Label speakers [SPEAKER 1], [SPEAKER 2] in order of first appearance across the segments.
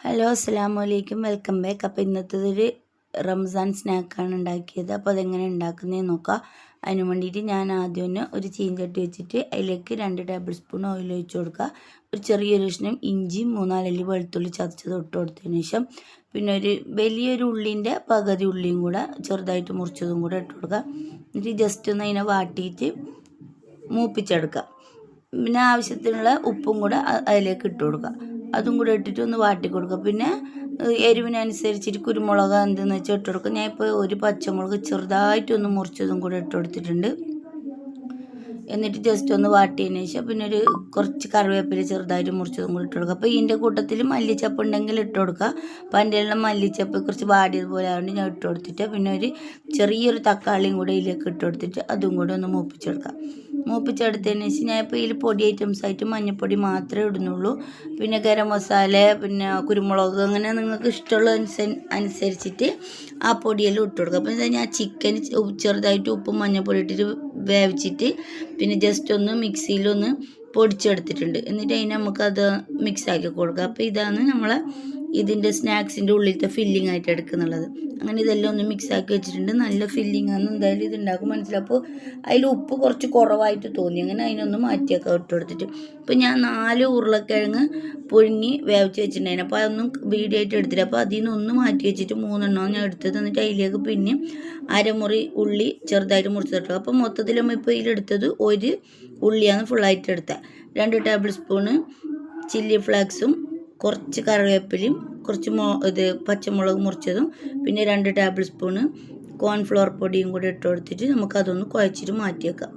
[SPEAKER 1] Hello അസ്സലാമു അലൈക്കും, welcome back. അപ്പോൾ ഇന്നത്തേതൊരു റംസാൻ സ്നാക്കാണ് ഉണ്ടാക്കിയത്. അപ്പോൾ അതെങ്ങനെ ഉണ്ടാക്കുന്നതെന്ന് നോക്കാം. അതിന് വേണ്ടിയിട്ട് ഞാൻ ആദ്യം തന്നെ ഒരു ചീഞ്ചട്ടി വെച്ചിട്ട് അതിലേക്ക് 2 ടേബിൾ സ്പൂൺ ഓയിൽ ഒഴിച്ച് കൊടുക്കുക. ഒരു ചെറിയൊരു കഷ്ണം ഇഞ്ചിയും 3-4 അല്ലി വെളുത്തുള്ളി ചതച്ചത് ഇട്ട് കൊടുത്തതിന് ശേഷം പിന്നെ ഒരു വലിയൊരു ഉള്ളിൻ്റെ പകുതി ഉള്ളിയും കൂടെ ചെറുതായിട്ട് മുറിച്ചതും കൂടെ ഇട്ട് കൊടുക്കുക. എന്നിട്ട് ജസ്റ്റ് ഒന്ന് അതിനെ വാട്ടിയിട്ട് മൂപ്പിച്ചെടുക്കുക. പിന്നെ ആവശ്യത്തിനുള്ള ഉപ്പും കൂടെ അതിലേക്ക് ഇട്ട് കൊടുക്കുക. അതും കൂടെ ഇട്ടിട്ട് ഒന്ന് വാട്ടി കൊടുക്കുക. പിന്നെ എരിവിനനുസരിച്ചിട്ട് കുരുമുളക് എന്തെന്ന് വെച്ചാൽ ഇട്ട് കൊടുക്കുക. ഞാൻ ഇപ്പോൾ ഒരു പച്ചമുളക് ചെറുതായിട്ടൊന്ന് മുറിച്ചതും കൂടെ ഇട്ട് കൊടുത്തിട്ടുണ്ട്. എന്നിട്ട് ജസ്റ്റ് ഒന്ന് വാട്ടിയതിന് ശേഷം പിന്നെ കുറച്ച് കറിവേപ്പില ചെറുതായിട്ട് മുറിച്ചതും കൂടി ഇട്ട് കൊടുക്കുക. അപ്പോൾ ഇതിൻ്റെ കൂട്ടത്തിൽ മല്ലിച്ചപ്പ് ഉണ്ടെങ്കിൽ ഇട്ട് കൊടുക്കുക. അപ്പോൾ എൻ്റെ എല്ലാം മല്ലിച്ചപ്പ് കുറച്ച് വാടിയതുപോലെ ആയതുകൊണ്ട് ഞാൻ ഇട്ട് കൊടുത്തിട്ട് പിന്നെ ഒരു ചെറിയൊരു തക്കാളിയും കൂടെ ഇതിലേക്ക് ഇട്ട് കൊടുത്തിട്ട് അതും കൂടെ ഒന്ന് മൂപ്പിച്ചെടുക്കാം. മൂപ്പിച്ചെടുത്തതിന് ശേഷം ഞാൻ ഇപ്പോൾ ഇതിൽ പൊടി ഐറ്റംസായിട്ട് മഞ്ഞൾപ്പൊടി മാത്രമേ ഇടുന്നുള്ളൂ. പിന്നെ ഗരം മസാല, പിന്നെ കുരുമുളക്, അങ്ങനെ നിങ്ങൾക്ക് ഇഷ്ടമുള്ള അനുസരിച്ചിട്ട് ആ പൊടിയെല്ലാം ഇട്ട് കൊടുക്കുക. അപ്പോൾ ഞാൻ ചിക്കൻ ചെറുതായിട്ട് ഉപ്പും മഞ്ഞൾപ്പൊടി ഇട്ടിട്ട് വേവിച്ചിട്ട് പിന്നെ ജസ്റ്റ് ഒന്ന് മിക്സിയിലൊന്ന് പൊടിച്ചെടുത്തിട്ടുണ്ട്. എന്നിട്ട് അതിന് നമുക്കത് മിക്സാക്കി കൊടുക്കുക. അപ്പോൾ ഇതാണ് നമ്മളെ ഇതിൻ്റെ സ്നാക്സിൻ്റെ ഉള്ളിലത്തെ ഫില്ലിംഗ് ആയിട്ട് എടുക്കുന്നുള്ളത്. അങ്ങനെ ഇതെല്ലാം ഒന്ന് മിക്സാക്കി വെച്ചിട്ടുണ്ട്. നല്ല ഫില്ലിംഗ് ആണ്, എന്തായാലും ഇത് ഉണ്ടാക്കും മനസ്സിലാവും. അപ്പോൾ അതിൽ ഉപ്പ് കുറച്ച് കുറവായിട്ട് തോന്നി, അങ്ങനെ അതിനൊന്ന് മാറ്റിയൊക്കെ ഇട്ട് കൊടുത്തിട്ട് ഇപ്പോൾ ഞാൻ 4 ഉരുളക്കിഴങ്ങ് പുഴുങ്ങി വേവിച്ച് വെച്ചിട്ടുണ്ടായിരുന്നു. അപ്പോൾ അതൊന്നും വീഡിയോ ആയിട്ട് എടുത്തിട്ട് അപ്പോൾ അതിൽ നിന്നൊന്ന് മാറ്റി വെച്ചിട്ട് 3 ഞാൻ എടുത്തത്. എന്നിട്ട് അതിലേക്ക് പിന്നെ അരമുറി ഉള്ളി ചെറുതായിട്ട് മുറിച്ചിട്ടു. അപ്പോൾ മൊത്തത്തിൽ നമ്മൾ ഇപ്പോൾ ഇതിലെടുത്തത് ഒരു ഉള്ളിയാണ് ഫുള്ളായിട്ട് എടുത്തത്. 2 ടേബിൾ സ്പൂണ് ചില്ലി ഫ്ലേക്സും കുറച്ച് കറിവേപ്പിലയും കുറച്ച് പച്ചമുളക് മുറിച്ചതും പിന്നെ 2 ടേബിൾ സ്പൂണ് കോൺഫ്ലവർ പൊടിയും കൂടി ഇട്ട് കൊടുത്തിട്ട് നമുക്കതൊന്ന് കുഴച്ചിട്ട് മാറ്റി വെക്കാം.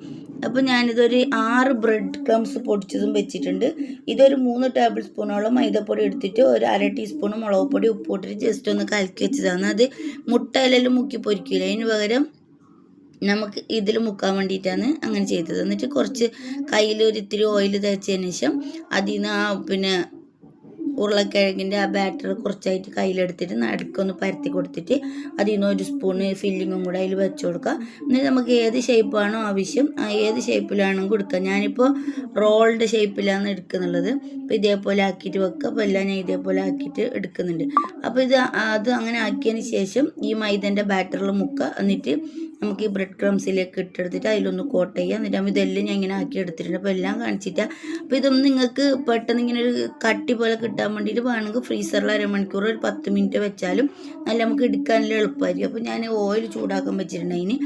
[SPEAKER 1] അപ്പോൾ ഞാനിതൊരു 6 ബ്രെഡ് ക്രംസ് പൊടിച്ചതും വെച്ചിട്ടുണ്ട്. ഇതൊരു 3 ടേബിൾ സ്പൂണോളം മൈദപ്പൊടി എടുത്തിട്ട് ഒരു 1/2 ടീസ്പൂൺ മുളക് പൊടി ഉപ്പ് ഇട്ടിട്ട് ജസ്റ്റ് ഒന്ന് കലക്കി വെച്ചതാണ്. അത് മുട്ടയിലെല്ലാം മുക്കി പൊരിക്കില്ല, അതിന് പകരം നമുക്ക് ഇതിൽ മുക്കാൻ വേണ്ടിയിട്ടാണ് അങ്ങനെ ചെയ്തത്. എന്നിട്ട് കുറച്ച് കയ്യിൽ ഒരു ഇത്തിരി ഓയിൽ തേച്ചതിന് ശേഷം അതിൽ നിന്ന് പിന്നെ ഉരുളക്കിഴങ്ങിൻ്റെ ആ ബാറ്റർ കുറച്ചായിട്ട് കയ്യിലെടുത്തിട്ട് നടുക്കൊന്ന് പരത്തി കൊടുത്തിട്ട് അതിൽ നിന്ന് 1 സ്പൂണ് ഫില്ലിങ്ങും കൂടെ അതിൽ വെച്ച് കൊടുക്കുക. എന്നിട്ട് നമുക്ക് ഏത് ഷേപ്പാണോ ആവശ്യം ഏത് ഷേപ്പിലാണെങ്കിൽ കൊടുക്കുക. ഞാനിപ്പോൾ റോളിൻ്റെ ഷേപ്പിലാണ് എടുക്കുന്നുള്ളത്. അപ്പോൾ ഇതേപോലെ ആക്കിയിട്ട് വെക്കുക. അപ്പോൾ എല്ലാം ഞാൻ ഇതേപോലെ ആക്കിയിട്ട് എടുക്കുന്നുണ്ട്. അപ്പോൾ അത് അങ്ങനെ ആക്കിയതിന് ശേഷം ഈ മൈദൻ്റെ ബാറ്ററിൽ മുക്കുക. എന്നിട്ട് നമുക്ക് ഈ ബ്രെഡ് ക്രംസിലേക്ക് ഇട്ടെടുത്തിട്ട് അതിലൊന്ന് കോട്ട് ചെയ്യുക. എന്നിട്ട് ഇതെല്ലാം ഞാൻ ഇങ്ങനെ ആക്കി എടുത്തിട്ടുണ്ട്. അപ്പോൾ എല്ലാം കാണിച്ചിട്ടാണ്. അപ്പോൾ ഇതൊന്നും നിങ്ങൾക്ക് പെട്ടെന്ന് ഇങ്ങനെ ഒരു കട്ടി പോലെ കിട്ടാൻ വേണ്ടിയിട്ട് വേണമെങ്കിൽ ഫ്രീസറിൽ 1/2 മണിക്കൂർ ഒരു 10 മിനിറ്റ് വെച്ചാലും നല്ല നമുക്ക് എടുക്കാനുള്ള എളുപ്പമായിരിക്കും. അപ്പോൾ ഞാൻ ഓയിൽ ചൂടാക്കാൻ വെച്ചിട്ടുണ്ടായിന്.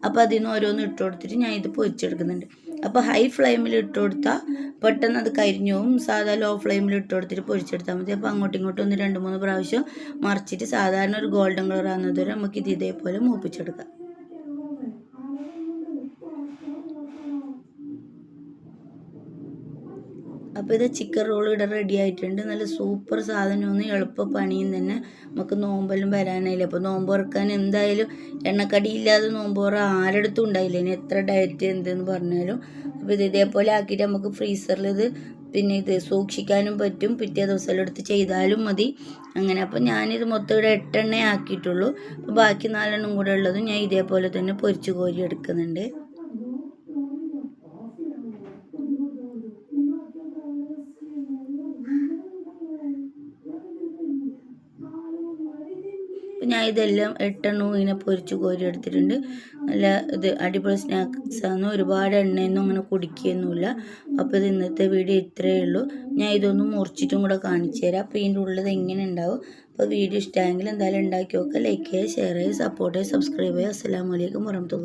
[SPEAKER 1] അപ്പോൾ അതിൽ നിന്ന് ഓരോന്ന് ഇട്ട് കൊടുത്തിട്ട് ഞാൻ ഇത് പൊരിച്ചെടുക്കുന്നുണ്ട്. അപ്പോൾ ഹൈ ഫ്ലെയിമിൽ ഇട്ട് കൊടുത്താൽ പെട്ടെന്ന് അത് കരിഞ്ഞു പോകും. സാധാ ലോ ഫ്ലെയിമിൽ ഇട്ട് കൊടുത്തിട്ട് പൊരിച്ചെടുത്താൽ മതി. അപ്പോൾ അങ്ങോട്ടും ഇങ്ങോട്ടും ഒന്ന് 2-3 പ്രാവശ്യം മറിച്ചിട്ട് സാധാരണ ഒരു ഗോൾഡൻ കളർ ആകുന്നതുവരെ നമുക്കിത് ഇതേപോലെ മൂപ്പിച്ചെടുക്കാം. അപ്പോൾ ഇത് ചിക്കൻ റോൾ ഇവിടെ റെഡി ആയിട്ടുണ്ട്. നല്ല സൂപ്പർ സാധനമൊന്നും എളുപ്പ പണിയും തന്നെ. നമുക്ക് നോമ്പെല്ലാം വരാനായില്ല. അപ്പോൾ നോമ്പ് തുറക്കാൻ എന്തായാലും എണ്ണക്കടി ഇല്ലാതെ നോമ്പ് തുറ ആരെടുത്തും ഉണ്ടായില്ല. ഇനി എത്ര ഡയറ്റ് എന്തെന്ന് പറഞ്ഞാലും. അപ്പോൾ ഇത് ഇതേപോലെ ആക്കിയിട്ട് നമുക്ക് ഫ്രീസറിൽ പിന്നെ ഇത് സൂക്ഷിക്കാനും പറ്റും. പിറ്റേ ദിവസം എടുത്ത് ചെയ്താലും മതി അങ്ങനെ. അപ്പോൾ ഞാനിത് മൊത്തം ഇവിടെ 8 എണ്ണേ ആക്കിയിട്ടുള്ളൂ. അപ്പോൾ ബാക്കി 4 എണ്ണം കൂടെ ഉള്ളതും ഞാൻ ഇതേപോലെ തന്നെ പൊരിച്ച് കോരി എടുക്കുന്നുണ്ട്. ഞാൻ ഇതെല്ലാം 8 എണ്ണവും ഇങ്ങനെ പൊരിച്ച് കോരി എടുത്തിട്ടുണ്ട്. നല്ല ഇത് അടിപൊളി സ്നാക്സാണ്. ഒരുപാട് എണ്ണയൊന്നും അങ്ങനെ കുടിക്കുകയൊന്നുമില്ല. അപ്പോൾ ഇത് ഇന്നത്തെ വീഡിയോ ഇത്രയേ ഉള്ളൂ. ഞാൻ ഇതൊന്നും മുറിച്ചിട്ടും കൂടെ കാണിച്ചു തരാം. അപ്പോൾ ഇതിൻ്റെ ഉള്ളത് എങ്ങനെ ഉണ്ടാവും. അപ്പോൾ വീഡിയോ ഇഷ്ടമായെങ്കിൽ എന്തായാലും ഉണ്ടാക്കി നോക്കുക. ലൈക്ക് ചെയ്യുക, ഷെയർ ചെയ്യുക, സപ്പോർട്ട് ചെയ്യുക, സബ്സ്ക്രൈബ് ചെയ്യുക. അസ്സലാമു അലൈക്കും വറഹ്മത്തുള്ളാഹി.